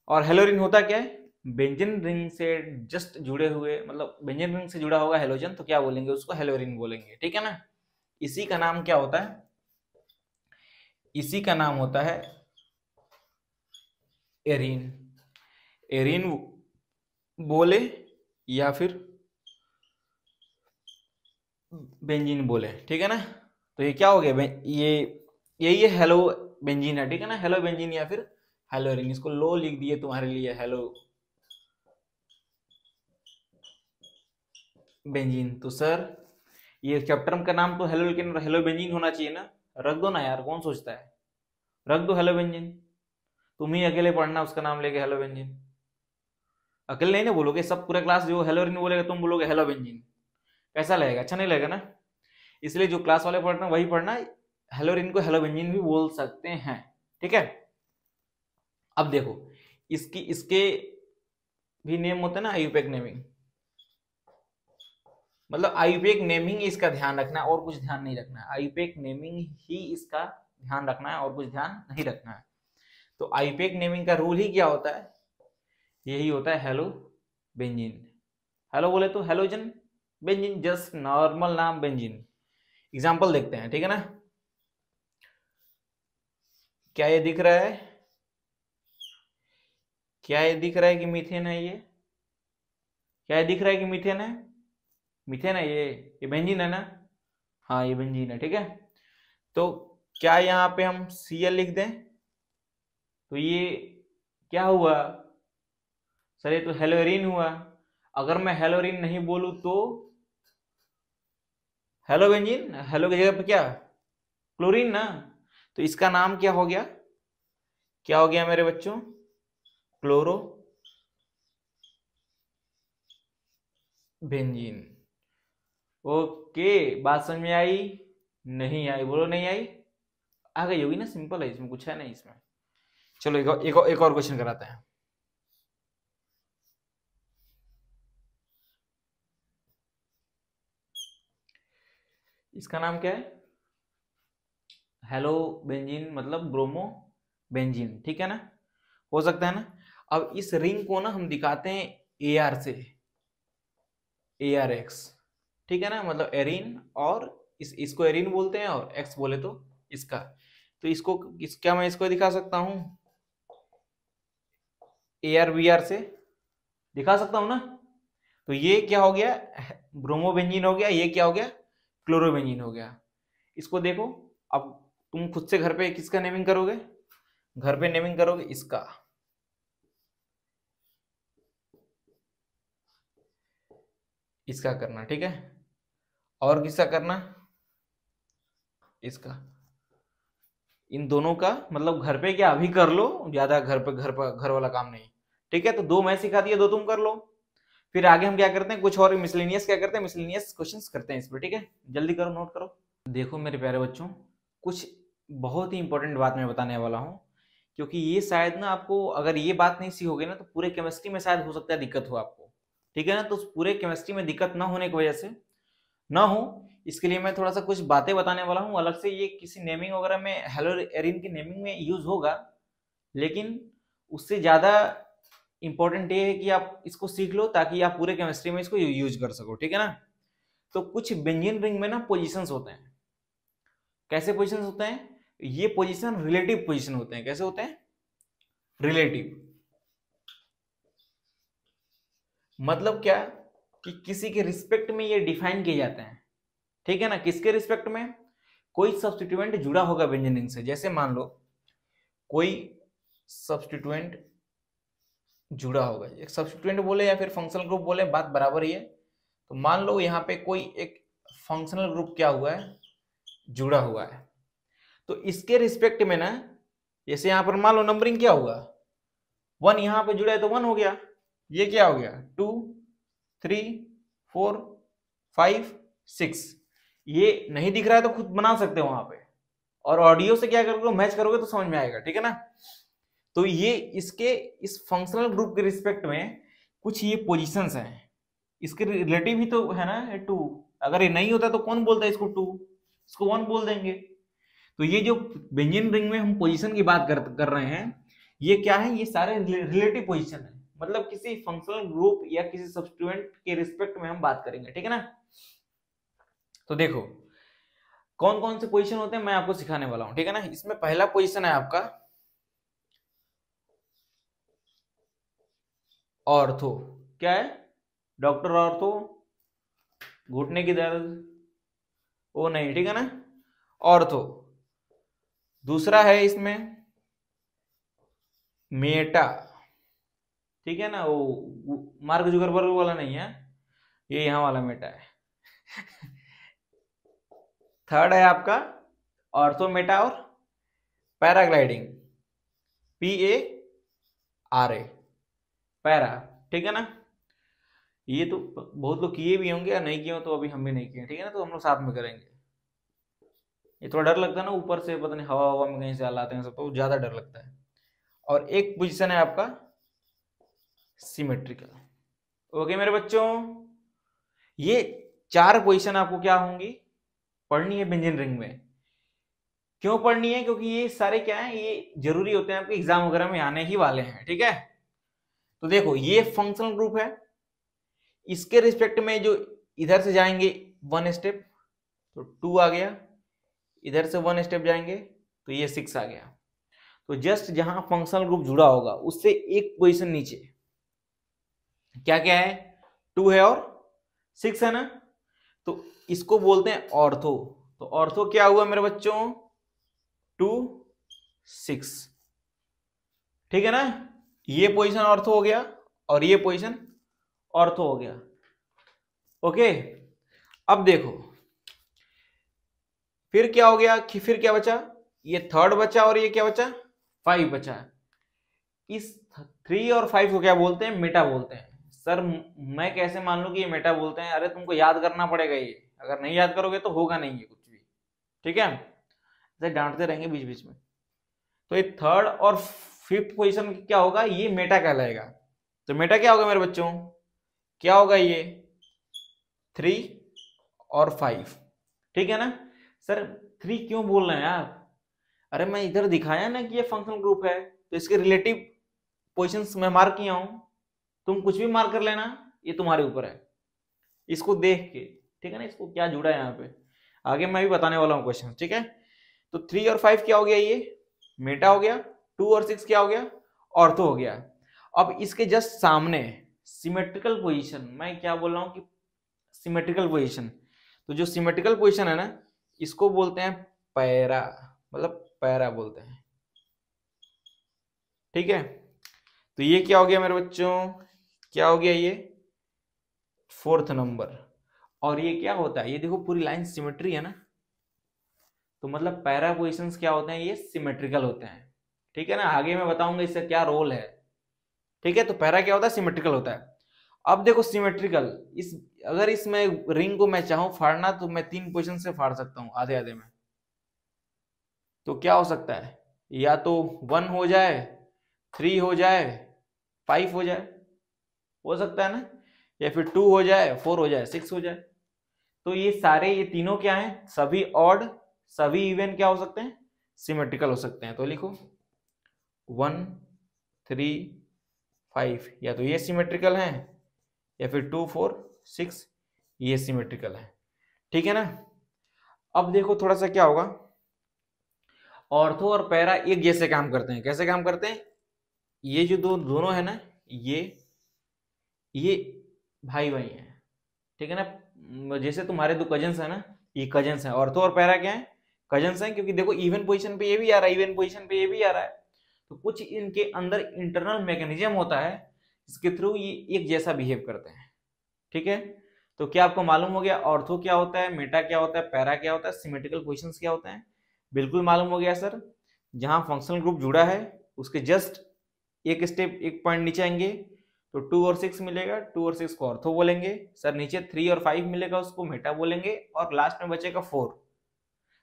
और हेलोरिन होता क्या है, बेंजीन रिंग से जस्ट जुड़े हुए, मतलब बेंजीन रिंग से जुड़ा होगा हेलोजन, तो क्या बोलेंगे उसको, हेलोरिन बोलेंगे, ठीक है ना। इसी का नाम क्या होता है, इसी का नाम होता है एरीन, एरीन बोले या फिर बेंजीन बोले, ठीक है ना। तो ये क्या हो गया, ये हेलो बेंजीन है, ठीक है ना, हेलो बेंजीन या फिर हेलोरिन, इसको लो लिख दिए तुम्हारे लिए हेलो बेंजीन। तो सर ये चैप्टर का नाम तो हेलो लेकिन हेलो बेंजीन होना चाहिए ना, रख दो ना यार, कौन सोचता है, रख दो हेलो बेंजीन, तुम ही अकेले पढ़ना उसका नाम लेके हेलो बेंजीन। अकेले नहीं ना बोलोगे, सब पूरा क्लास जो हेलोरिन बोलेगा तुम बोलोगे हेलो बेंजीन, कैसा लगेगा, अच्छा नहीं लगेगा ना। इसलिए जो क्लास वाले पढ़ना वही पढ़ना, हेलोरिन को हेलो बेंजीन भी बोल सकते हैं, ठीक है। अब देखो इसके भी नेम होता है ना, आईयूपैक नेमिंग, मतलब आईयूपैक नेमिंग इसका ध्यान रखना है और कुछ ध्यान नहीं रखना है, आईयूपैक नेमिंग ही इसका ध्यान रखना है और कुछ ध्यान नहीं रखना है। तो आईयूपैक नेमिंग का रूल ही क्या होता है, यही होता है हेलो बेंजीन। हेलो बोले तो हेलोजन, बेंजीन जस्ट नॉर्मल नाम बेंजीन। एग्जाम्पल देखते हैं, ठीक है ना। क्या ये दिख रहा है, क्या ये दिख रहा है कि मीथेन है, ये क्या ये दिख रहा है कि मीथेन है, मीथेन है ये बेंजीन है ना, हाँ ये बेंजीन है, ठीक है। तो क्या यहाँ पे हम Cl लिख दें, तो ये क्या हुआ सर, ये तो हेलोरीन हुआ। अगर मैं हेलोरीन नहीं बोलूं तो हेलो बेंजीन, हेलो की जगह पे क्या क्लोरीन ना, तो इसका नाम क्या हो गया, क्या हो गया मेरे बच्चों, क्लोरो बेंजीन। ओके, बात समझ में आई, नहीं आई बोलो नहीं आई, आ गई होगी ना, सिंपल है, इसमें कुछ है नहीं इसमें। चलो एक और क्वेश्चन कराते हैं। इसका नाम क्या है, हेलो बेंजीन मतलब ब्रोमो बेंजीन, ठीक है ना, हो सकता है ना। अब इस रिंग को ना हम दिखाते हैं AR से, ARX, ठीक है ना, मतलब एरिन, और इसको एरिन बोलते हैं और एक्स बोले तो इसका, तो क्या मैं इसको दिखा सकता हूं ARBR से, दिखा सकता हूं ना। तो ये क्या हो गया, ब्रोमोबेंजीन हो गया, ये क्या हो गया, क्लोरोबेंजीन हो गया। इसको देखो, अब तुम खुद से घर पे किसका नेमिंग करोगे, घर पे नेमिंग करोगे इसका करना, ठीक है, और किसका करना, इसका, इन दोनों का मतलब घर पे क्या अभी कर लो, ज्यादा घर वाला काम नहीं, ठीक है। तो दो मैं सिखा दिया, दो तुम कर लो, फिर आगे हम क्या करते हैं, कुछ और मिसलेनियस क्या करते हैं, मिसलेनियस क्वेश्चंस करते हैं इस पर, ठीक है। जल्दी करो, नोट करो। देखो मेरे प्यारे बच्चों, कुछ बहुत ही इंपॉर्टेंट बात मैं बताने वाला हूँ, क्योंकि ये शायद ना आपको, अगर ये बात नहीं सीखोगे ना तो पूरे केमिस्ट्री में शायद हो सकता है दिक्कत हो आपको, ठीक है ना। तो पूरे केमिस्ट्री में दिक्कत ना होने की वजह से, ना हो इसके लिए मैं थोड़ा सा कुछ बातें बताने वाला हूँ अलग से। ये किसी नेमिंग वगैरह में हेलो एरिन की नेमिंग में यूज होगा, लेकिन उससे ज्यादा इंपॉर्टेंट ये है कि आप इसको सीख लो ताकि आप पूरे केमिस्ट्री में इसको यूज कर सको, ठीक है ना। तो कुछ बेंजीन रिंग में ना पोजीशंस होते हैं, कैसे पोजीशंस होते हैं, ये पोजीशन रिलेटिव पोजीशन होते हैं, कैसे होते हैं, रिलेटिव, मतलब क्या, कि किसी के रिस्पेक्ट में ये डिफाइन किए जाते हैं, ठीक है ना। किसके रिस्पेक्ट में, कोई सब्स्टिट्यूएंट जुड़ा होगा बेंजीन रिंग से, जैसे मान लो कोई सब्स्टिट्यूएंट जुड़ा होगा, एक सब्स्टिट्यूएंट बोले या फिर फंक्शनल ग्रुप बोले, बात बराबर ही है। तो मान लो यहाँ पे कोई एक फंक्शनल ग्रुप क्या हुआ है, जुड़ा हुआ है, तो इसके रिस्पेक्ट में ना, जैसे यहां पर मान लो नंबरिंग क्या हुआ, 1 यहां पे जुड़ा है तो 1 हो गया, ये क्या हो गया 2 3 4 5 6, ये नहीं दिख रहा है तो खुद बना सकते हो वहां पे, और ऑडियो से क्या करोगे, मैच करोगे तो समझ में आएगा, ठीक है ना। तो ये इसके इस फंक्शनल ग्रुप के रिस्पेक्ट में कुछ ये पोजीशंस हैं, इसके रिलेटिव ही तो है ना 2, अगर ये नहीं होता तो कौन बोलता है इसको 2, इसको 1 बोल देंगे। तो ये जो बेंजीन रिंग में हम पोजीशन की बात कर रहे हैं, ये क्या है, ये सारे रिलेटिव पोजीशन है, मतलब किसी फंक्शनल ग्रुप या किसी सब्स्टिट्यूएंट के रिस्पेक्ट में हम बात करेंगे, ठीक है ना। तो देखो कौन कौन से पोजीशन होते हैं मैं आपको सिखाने वाला हूं, ठीक है ना। इसमें पहला पोजीशन है आपका ऑर्थो, क्या है, डॉक्टर ऑर्थो, घुटने की दर्द, ओ नहीं, ठीक है ना, ऑर्थो। दूसरा है इसमें मेटा, ठीक है ना, वो मार्क जुगरबर्ग वाला नहीं है, ये यहाँ वाला मेटा है। थर्ड है आपका ऑर्थो मेटा और पैराग्लाइडिंग, PARA, पैरा, ठीक है ना। ये तो बहुत लोग किए भी होंगे या नहीं किए हो, तो अभी हम भी नहीं किए, ठीक है ना, तो हम लोग साथ में करेंगे। ये थोड़ा डर लगता है ना, ऊपर से पता नहीं हवा हवा में कहीं से लाते हैं सब, तो ज्यादा डर लगता है। और एक पोजीशन है आपका सिमेट्रिकल। ओके मेरे बच्चों, ये 4 पोजीशन आपको क्या होंगी, पढ़नी है बेंजीन रिंग में। क्यों पढ़नी है, क्योंकि ये सारे क्या है, ये जरूरी होते हैं आपके एग्जाम वगैरह में आने ही वाले हैं, ठीक है। तो देखो ये फंक्शनल ग्रुप है, इसके रिस्पेक्ट में जो इधर से जाएंगे 1 स्टेप तो 2 आ गया, इधर से 1 स्टेप जाएंगे तो ये 6 आ गया। तो जस्ट जहां फंक्शनल ग्रुप जुड़ा होगा उससे एक पोजीशन नीचे क्या क्या है, 2 है और 6 है ना, तो इसको बोलते हैं ऑर्थो। तो ऑर्थो क्या हुआ मेरे बच्चों, 2 6, ठीक है ना। ये पोजीशन ऑर्थो हो गया और ये पोजीशन ऑर्थो हो गया। ओके, अब देखो फिर क्या हो गया कि फिर क्या बचा, ये 3rd बचा और ये क्या बचा, 5 बचा। इस 3 और 5 को क्या बोलते हैं, मेटा बोलते हैं। सर मैं कैसे मान लूं कि ये मेटा बोलते हैं, अरे तुमको याद करना पड़ेगा, ये अगर नहीं याद करोगे तो होगा नहीं ये कुछ भी, ठीक है, ऐसे डांटते रहेंगे बीच बीच में। तो ये 3rd और 5th पोजीशन क्या होगा, ये मेटा कहलाएगा। तो मेटा क्या होगा मेरे बच्चों, क्या होगा ये 3 और 5, ठीक है ना। सर 3 क्यों बोल रहे हैं आप, अरे मैं इधर दिखाया ना कि ये फंक्शनल ग्रुप है, तो इसके रिलेटिव पोजीशंस मैं मार्क किया हूं, तुम कुछ भी मार्क कर लेना, ये तुम्हारे ऊपर है, इसको देख के, ठीक है ना, इसको क्या जुड़ा है यहाँ पे, आगे मैं भी बताने वाला हूँ क्वेश्चन, ठीक है। तो 3 और 5 क्या हो गया, ये मेटा हो गया, 2 और 6 क्या हो गया, ऑर्थो हो गया। अब इसके जस्ट सामने सिमेट्रिकल पोजीशन, मैं क्या बोल रहा हूँ कि सिमेट्रिकल पोजीशन, तो जो सिमेट्रिकल पोजीशन है ना, इसको बोलते हैं पैरा, मतलब पैरा बोलते हैं, ठीक है। तो ये क्या हो गया मेरे बच्चों, क्या हो गया ये 4th नंबर। और ये क्या होता है, ये देखो पूरी लाइन सिमेट्री है ना, तो मतलब पैरा पोजिशंस क्या होते हैं, ये सिमेट्रिकल होते हैं, ठीक है ना। आगे मैं बताऊंगा इससे क्या रोल है, ठीक है। तो पैरा क्या होता है, सिमेट्रिकल होता है। अब देखो सिमेट्रिकल, इस अगर इसमें रिंग को मैं चाहूं फाड़ना तो मैं 3 पोजिशन से फाड़ सकता हूं आधे आधे में। तो क्या हो सकता है, या तो 1 हो जाए, 3 हो जाए, 5 हो सकता है ना, या फिर 2 हो जाए, 4 हो जाए, 6 हो जाए। तो ये सारे, ये तीनों क्या हैं, सभी ऑड सभी इवन क्या हो सकते हैं, सिमेट्रिकल हो सकते हैं। तो लिखो 1 3 5, या तो ये सिमेट्रिकल है, या फिर 2 4 6 ये सिमेट्रिकल है, ठीक है ना। अब देखो थोड़ा सा क्या होगा, ऑर्थो और पैरा एक जैसे काम करते हैं, कैसे काम करते हैं, ये जो दोनों है ना, ये भाई भाई हैं, ठीक है ना। जैसे तुम्हारे 2 कजन्स है ना, ये कजन्स हैं, ऑर्थो और पैरा क्या है, कजन्स हैं, क्योंकि देखो इवन पोजीशन पे ये भी आ रहा है, इवन पोजीशन पे ये भी आ रहा है। तो कुछ इनके अंदर इंटरनल मैकेनिज्म होता है जिसके थ्रू ये एक जैसा बिहेव करते हैं, ठीक है। तो क्या आपको मालूम हो गया ऑर्थो क्या होता है, मेटा क्या होता है, पैरा क्या होता है, सिमेट्रिकल पोजीशंस क्या होते हैं, बिल्कुल मालूम हो गया सर। जहां फंक्शनल ग्रुप जुड़ा है उसके जस्ट एक स्टेप एक पॉइंट नीचे आएंगे तो 2 और 6 मिलेगा, 2 और 6 को ऑर्थो बोलेंगे सर, नीचे 3 और 5 मिलेगा उसको मेटा बोलेंगे, और लास्ट में बचेगा 4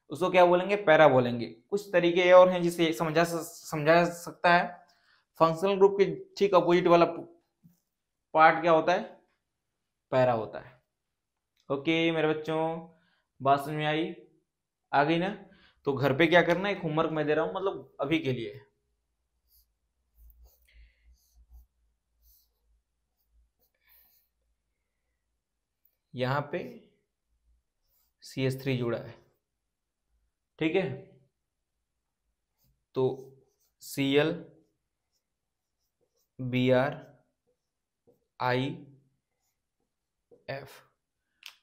उसको क्या बोलेंगे, पैरा बोलेंगे। कुछ तरीके और हैं जिससे समझा सकता है। फंक्शनल ग्रुप के ठीक अपोजिट वाला पार्ट क्या होता है, पैरा होता है। ओके मेरे बच्चों, बात समझ में आई, आ गई ना। तो घर पे क्या करना है, एक होमवर्क मैं दे रहा हूं, मतलब अभी के लिए, यहां पे CH3 जुड़ा है, ठीक है। तो Cl Br I F,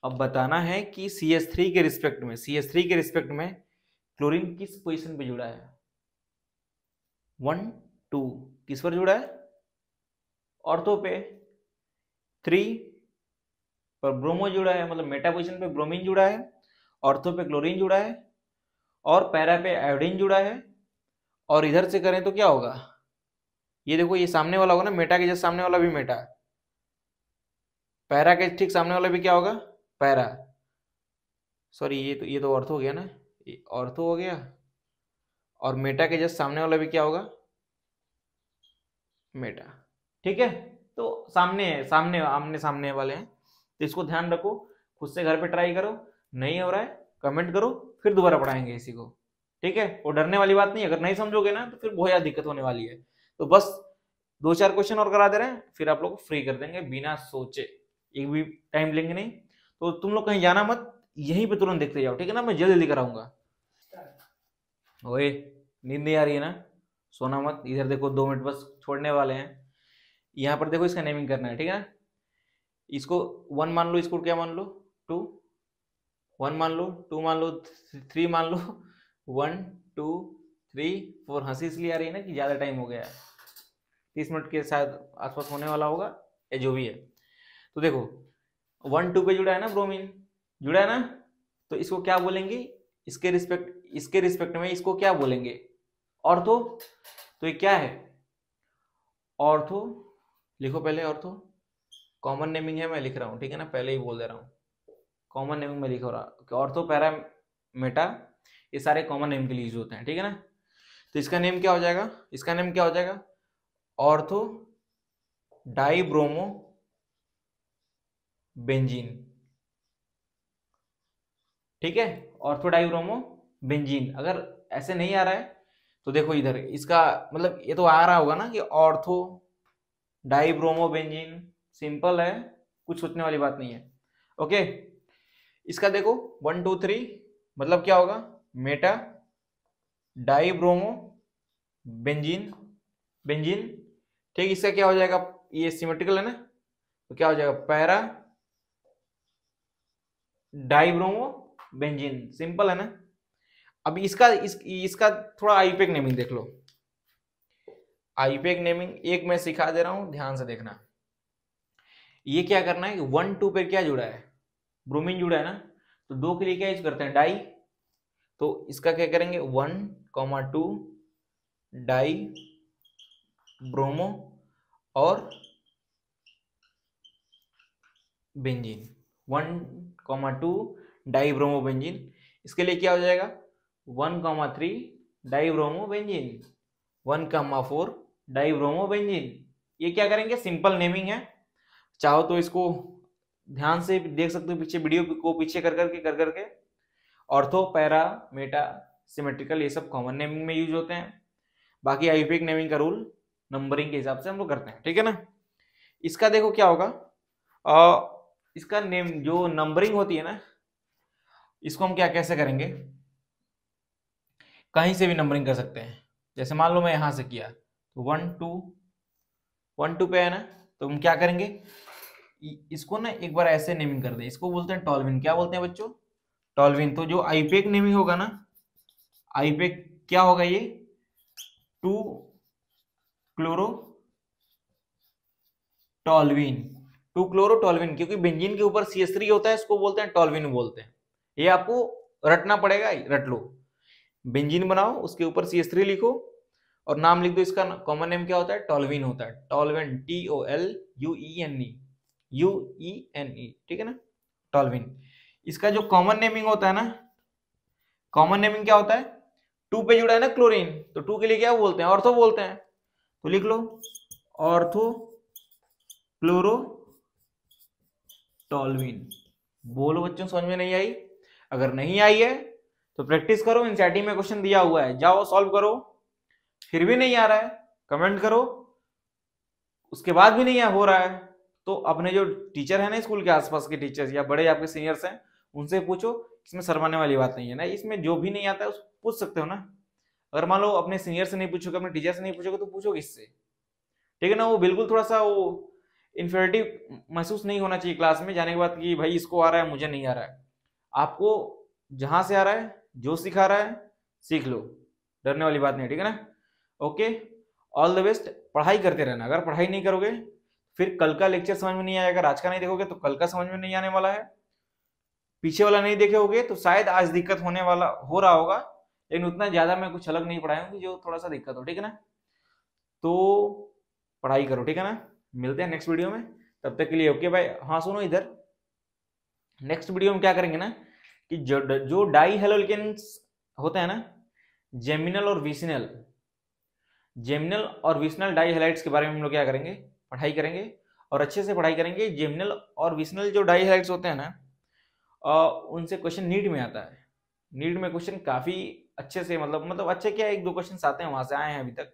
अब बताना है कि CH3 के रिस्पेक्ट में क्लोरीन किस पोजीशन पे जुड़ा है। 1 2 किस पर जुड़ा है? ऑर्थो पे। 3 पर ब्रोमो जुड़ा है, मतलब मेटा पोजीशन पे ब्रोमीन जुड़ा है, ऑर्थो पे क्लोरीन जुड़ा है, और पैरा पे आयोडीन जुड़ा है। और इधर से करें तो क्या होगा? ये देखो, ये सामने वाला होगा ना, मेटा के जस्ट सामने वाला भी मेटा, पैरा के ठीक सामने वाला भी क्या होगा? पैरा। सॉरी, ये तो ऑर्थो हो गया ना, ये ऑर्थो हो गया। और मेटा के जस्ट सामने वाला भी क्या होगा? मेटा। ठीक है, तो सामने है, सामने आमने सामने वाले हैं, तो इसको ध्यान रखो, खुद से घर पे ट्राई करो, नहीं हो रहा है कमेंट करो, फिर दोबारा पढ़ाएंगे इसी को। ठीक है, वो डरने वाली बात नहीं, अगर नहीं समझोगे ना तो फिर बहुत ज्यादा दिक्कत होने वाली है। तो बस 2-4 क्वेश्चन और करा दे रहे हैं, फिर आप लोग को फ्री कर देंगे बिना सोचे, एक भी टाइम लेंगे नहीं। तो तुम लोग कहीं जाना मत, यहीं पे तुरंत देखते जाओ, ठीक है ना, मैं जल्दी जल्दी कराऊंगा। ओए, नींद नहीं आ रही है ना, सोना मत। इधर देखो 2 मिनट बस छोड़ने वाले हैं। यहाँ पर देखो, इसका नेमिंग करना है, ठीक है ना। इसको 1 मान लो, इसको क्या मान लो? 2, 1 मान लो, 2 मान लो, 3 मान लो, 1 2 3 4। हंसी इसलिए आ रही है ना कि ज्यादा टाइम हो गया है, 30 मिनट के शायद आसपास होने वाला होगा, या जो भी है। तो देखो 1 2 पे जुड़ा है ना ब्रोमीन, जुड़ा है ना, तो इसको क्या बोलेंगे? इसके रिस्पेक्ट में इसको क्या बोलेंगे? ऑर्थो। तो ये क्या है? ऑर्थो। लिखो पहले ऑर्थो, कॉमन नेमिंग है, मैं लिख रहा हूँ, ठीक है ना, पहले ही बोल दे रहा हूँ, कॉमन नेमिंग में लिख रहा। ऑर्थो, पैरा, मेटा, ये सारे कॉमन नेम के लिए यूज होते हैं, ठीक है ना। तो इसका नेम क्या हो जाएगा? इसका नेम क्या हो जाएगा? Ortho dibromo benzene. ठीक है, ऑर्थो डाइब्रोमो बेंजीन। अगर ऐसे नहीं आ रहा है तो देखो इधर, इसका मतलब ये तो आ रहा होगा ना कि ऑर्थो डाइब्रोमो बेंजीन, सिंपल है, कुछ सोचने वाली बात नहीं है। ओके, इसका देखो 1 2 3 मतलब क्या होगा? Meta dibromo benzene, benzene. ठीक, इसका क्या हो जाएगा? ये सिमेट्रिकल है ना, तो क्या हो जाएगा? पैरा डाइब्रोमो बेंजीन, सिंपल है ना। अब इसका थोड़ा आईपेक नेमिंग देख लो। आईपेक नेमिंग एक मैं सिखा दे रहा हूं, ध्यान से देखना। ये क्या करना है कि 1 2 पे क्या जुड़ा है? ब्रोमीन जुड़ा है ना, तो 2 के लिए क्या यूज करते हैं? डाई। तो इसका क्या करेंगे? 1 2 डाई ब्रोमो और बेंजीन, 1 2 डाई ब्रोमो बेंजीन। इसके लिए क्या हो जाएगा? 1 3 die bromo benzene, 1 4 die bromo benzene. ये क्या करेंगे? सिंपल नेमिंग है, चाहो तो इसको ध्यान से देख सकते हो, पीछे वीडियो को पीछे कर करके। ऑर्थो, पैरा, मेटा, सिमेट्रिकल, ये सब कॉमन नेमिंग में यूज होते हैं। बाकी आईयूपीएक नेमिंग का रूल नंबरिंग के हिसाब से हम लोग करते हैं, ठीक है ना। इसका देखो क्या होगा, इसका नेम जो नंबरिंग होती है ना, इसको हम क्या कैसे करेंगे? कहीं से भी नंबरिंग कर सकते हैं। जैसे मान लो मैं यहां से किया तो 1 2 पे है ना, तो हम क्या करेंगे? इसको ना एक बार ऐसे नेमिंग कर दे, इसको बोलते हैं टॉल्विन। क्या बोलते हैं बच्चों? टॉल्विन। तो जो आईपेक नेमिंग होगा ना, आईपेक क्या होगा? ये 2 क्लोरो टॉल्विन, 2 क्लोरो टॉल्विन, क्योंकि बेंजीन के ऊपर CH3 होता है, इसको बोलते हैं टॉल्विन बोलते हैं। ये आपको रटना पड़ेगा, रट लो। बेंजीन बनाओ, उसके ऊपर CH3 लिखो और नाम लिख दो। इसका कॉमन नेम क्या होता है? टॉल्विन होता है। टॉल्विन, TOLUENE, ठीक है ना, टॉल्विन। इसका जो कॉमन नेमिंग होता है ना, कॉमन नेमिंग क्या होता है? 2 पे जुड़ा है ना क्लोरीन, तो 2 के लिए क्या बोलते हैं? ऑर्थो बोलते हैं। तो लिख लो ऑर्थो क्लोरो टॉल्विन। बोलो बच्चों, समझ में नहीं आई? अगर नहीं आई है तो प्रैक्टिस करो, एनसीईआरटी में क्वेश्चन दिया हुआ है, जाओ सॉल्व करो। फिर भी नहीं आ रहा है, कमेंट करो। उसके बाद भी नहीं हो रहा है तो अपने जो टीचर है ना, स्कूल के आसपास के टीचर्स या बड़े आपके सीनियर्स हैं, उनसे पूछो। इसमें शर्माने वाली बात नहीं है ना, इसमें जो भी नहीं आता है उसको पूछ सकते हो ना। अगर मान लो अपने सीनियर से नहीं पूछोगे, अपने टीचर से नहीं पूछोगे, तो पूछो किससे? ठीक है ना। वो बिल्कुल थोड़ा सा वो इन्फीरियरिटी महसूस नहीं होना चाहिए क्लास में जाने के बाद कि भाई इसको आ रहा है मुझे नहीं आ रहा है। आपको जहां से आ रहा है, जो सिखा रहा है सीख लो, डरने वाली बात नहीं, ठीक है ना। Okay, all the best. पढ़ाई करते रहना, अगर पढ़ाई नहीं करोगे फिर कल का लेक्चर समझ में नहीं आएगा, अगर आज का नहीं देखोगे तो कल का समझ में नहीं आने वाला है, पीछे वाला नहीं देखे होगे तो शायद आज दिक्कत होने वाला हो रहा होगा, लेकिन उतना ज्यादा मैं कुछ अलग नहीं पढ़ाया हूँ कि जो थोड़ा सा दिक्कत हो, ठीक है ना। तो पढ़ाई करो, ठीक है ना। मिलते हैं नेक्स्ट वीडियो में, तब तक के लिए ओके बाय। हाँ सुनो, इधर नेक्स्ट वीडियो में क्या करेंगे ना कि जो डाई हेलोल्केन्स होते हैं ना, जेमिनल और विसिनल, जेमिनल और विसिनल डाई हेलाइड्स के बारे में हम लोग क्या करेंगे, पढ़ाई करेंगे, और अच्छे से पढ़ाई करेंगे। जेमिनल और विसिनल जो डाई हेलाइड्स होते हैं ना, उनसे क्वेश्चन नीट में आता है। नीट में क्वेश्चन काफी अच्छे से, मतलब अच्छे क्या, एक दो क्वेश्चन आते हैं, वहां से आए हैं अभी तक।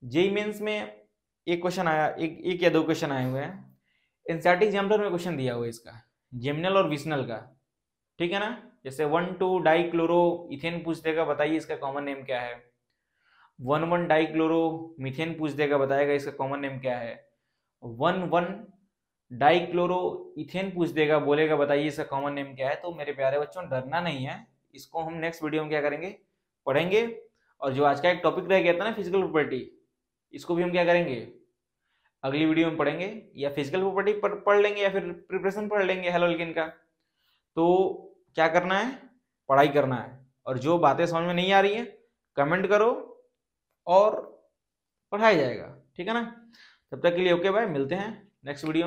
जेई मेंस में एक क्वेश्चन आया, एक या दो क्वेश्चन आए हुए हैं। एनसीईआरटी एग्जामिनर में क्वेश्चन दिया हुआ है इसका, जेमिनल और विसिनल का, ठीक है ना। जैसे 1,2 डाइक्लोरो इथेन पूछ देगा, बताइए इसका कॉमन नेम क्या है। 1,1 डाइक्लोरो मीथेन पूछ देगा, बताएगा इसका कॉमन नेम क्या है। 1,1 डाइक्लोरो इथेन पूछ देगा, बोलेगा बताइए इसका कॉमन नेम क्या है। तो मेरे प्यारे बच्चों डरना नहीं है, इसको हम नेक्स्ट वीडियो में क्या करेंगे, पढ़ेंगे। और जो आज का एक टॉपिक रह गया था ना फिजिकल प्रॉपर्टी, इसको भी हम क्या करेंगे, अगली वीडियो में पढ़ेंगे, या फिजिकल प्रॉपर्टी पढ़ लेंगे या फिर प्रिपरेशन पढ़ लेंगे हेलोल्केन का। तो क्या करना है, पढ़ाई करना है, और जो बातें समझ में नहीं आ रही हैं कमेंट करो और पढ़ाया जाएगा, ठीक है ना। तब तक के लिए ओके बाय, मिलते हैं नेक्स्ट वीडियो में।